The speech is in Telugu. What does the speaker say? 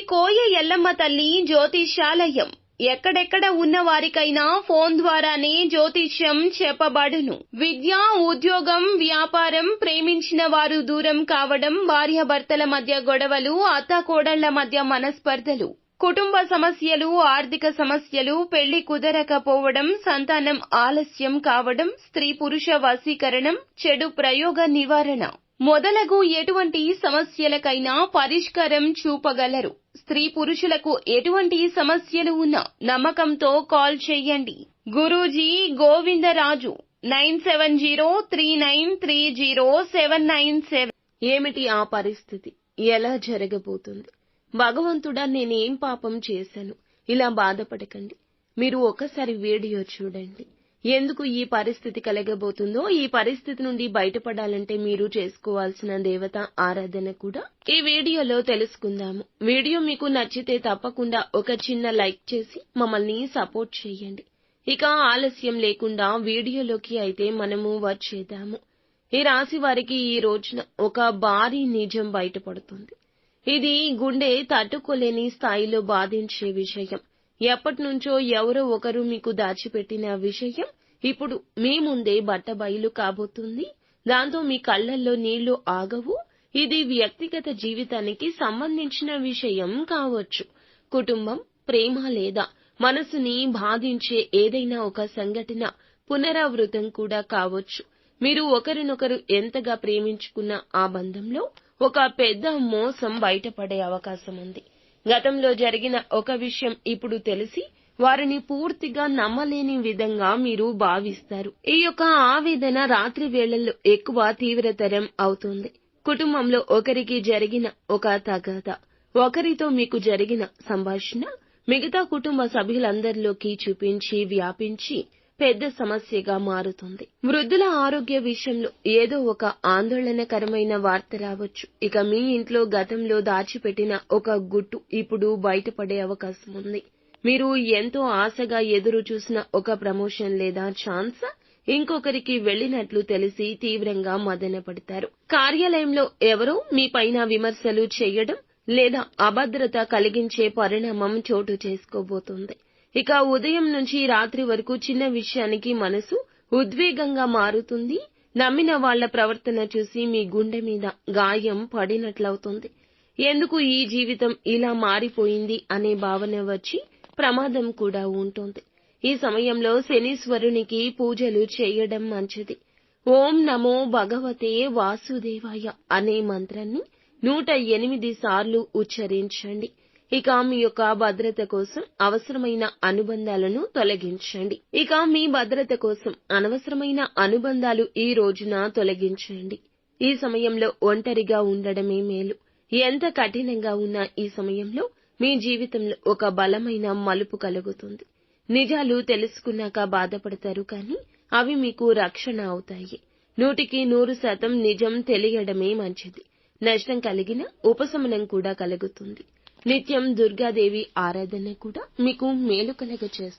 కోయ ఎల్లమ్మ తల్లి జ్యోతిష్యాలయం ఎక్కడెక్కడ ఉన్న వారికైనా ఫోన్ ద్వారానే జ్యోతిష్యం చెప్పబడును. విద్య, ఉద్యోగం, వ్యాపారం, ప్రేమించిన వారు దూరం కావడం, భార్యాభర్తల మధ్య గొడవలు, అత్తాకోడళ్ల మధ్య మనస్పర్ధలు, కుటుంబ సమస్యలు, ఆర్థిక సమస్యలు, పెళ్లి కుదరకపోవడం, సంతానం ఆలస్యం కావడం, స్త్రీ పురుష వశీకరణం, చెడు ప్రయోగ నివారణ మొదలగు ఎటువంటి సమస్యలకైనా పరిష్కారం చూపగలరు. స్త్రీ పురుషులకు ఎటువంటి సమస్యలు ఉన్నా నమ్మకంతో కాల్ చేయండి. గురూజీ గోవిందరాజు 9703930797. ఏమిటి ఆ పరిస్థితి? ఎలా జరగబోతుంది? భగవంతుడా, నేనేం పాపం చేశాను? ఇలా బాధపడకండి. మీరు ఒకసారి వీడియో చూడండి. ఎందుకు ఈ పరిస్థితి కలగబోతుందో, ఈ పరిస్థితి నుండి బయటపడాలంటే మీరు చేసుకోవాల్సిన దేవత ఆరాధన కూడా ఈ వీడియోలో తెలుసుకుందాము. వీడియో మీకు నచ్చితే తప్పకుండా ఒక చిన్న లైక్ చేసి మమ్మల్ని సపోర్ట్ చేయండి. ఇక ఆలస్యం లేకుండా వీడియోలోకి అయితే మనము వచ్చేద్దాము. ఈ రాశి వారికి ఈ రోజున ఒక భారీ నిజం బయటపడుతుంది. ఇది గుండె తట్టుకోలేని స్థాయిలో బాధించే విషయం. ఎప్పటినుంచో ఎవరో ఒకరు మీకు దాచిపెట్టిన విషయం ఇప్పుడు మీ ముందే బట్టబయలు కాబోతుంది. దాంతో మీ కళ్లల్లో నీళ్లు ఆగవు. ఇది వ్యక్తిగత జీవితానికి సంబంధించిన విషయం కావచ్చు. కుటుంబం, ప్రేమ లేదా మనసుని బాధించే ఏదైనా ఒక సంఘటన పునరావృతం కూడా కావచ్చు. మీరు ఒకరినొకరు ఎంతగా ప్రేమించుకున్న ఆ బంధంలో ఒక పెద్ద మోసం బయటపడే అవకాశం ఉంది. గతంలో జరిగిన ఒక విషయం ఇప్పుడు తెలిసి వారిని పూర్తిగా నమ్మలేని విధంగా మీరు భావిస్తారు. ఈ యొక్క ఆవేదన రాత్రి వేళల్లో ఎక్కువ తీవ్రతరం అవుతుంది. కుటుంబంలో ఒకరికి జరిగిన ఒక తగాద, ఒకరితో మీకు జరిగిన సంభాషణ మిగతా కుటుంబ సభ్యులందరిలోకి చూపించి వ్యాపించి పెద్ద సమస్యగా మారుతుంది. వృద్ధుల ఆరోగ్య విషయంలో ఏదో ఒక ఆందోళనకరమైన వార్త రావచ్చు. ఇక మీ ఇంట్లో గతంలో దాచిపెట్టిన ఒక గుట్టు ఇప్పుడు బయటపడే అవకాశం ఉంది. మీరు ఎంతో ఆశగా ఎదురు చూసిన ఒక ప్రమోషన్ లేదా ఛాన్స్ ఇంకొకరికి వెళ్లినట్లు తెలిసి తీవ్రంగా మదనపడతారు. కార్యాలయంలో ఎవరో మీ పైన విమర్శలు చేయడం లేదా అభద్రత కలిగించే పరిణామం చోటు చేసుకోబోతోంది. ఇక ఉదయం నుంచి రాత్రి వరకు చిన్న విషయానికి మనసు ఉద్వేగంగా మారుతుంది. నమ్మిన వాళ్ల ప్రవర్తన చూసి మీ గుండె మీద గాయం పడినట్లవుతుంది. ఎందుకు ఈ జీవితం ఇలా మారిపోయింది అనే భావన వచ్చి ప్రమాదం కూడా ఉంటుంది. ఈ సమయంలో శనీశ్వరునికి పూజలు చేయడం మంచిది. ఓం నమో భగవతే వాసుదేవాయ అనే మంత్రాన్ని 108 సార్లు ఉచ్చరించండి. ఇక మీ యొక్క భద్రత కోసం అవసరమైన అనుబంధాలను తొలగించండి. అనవసరమైన అనుబంధాలు ఈ రోజున తొలగించండి. ఈ సమయంలో ఒంటరిగా ఉండడమే మేలు. ఎంత కఠినంగా ఉన్నా ఈ సమయంలో మీ జీవితంలో ఒక బలమైన మలుపు కలుగుతుంది. నిజాలు తెలుసుకున్నాక బాధపడతారు, కానీ అవి మీకు రక్షణ అవుతాయి. 100% నిజం తెలియడమే మంచిది. నష్టం కలిగిన ఉపశమనం కూడా కలుగుతుంది. నిత్యం దుర్గాదేవి ఆరాధన కూడా మీకు మేలు కలగచేస్తుంది.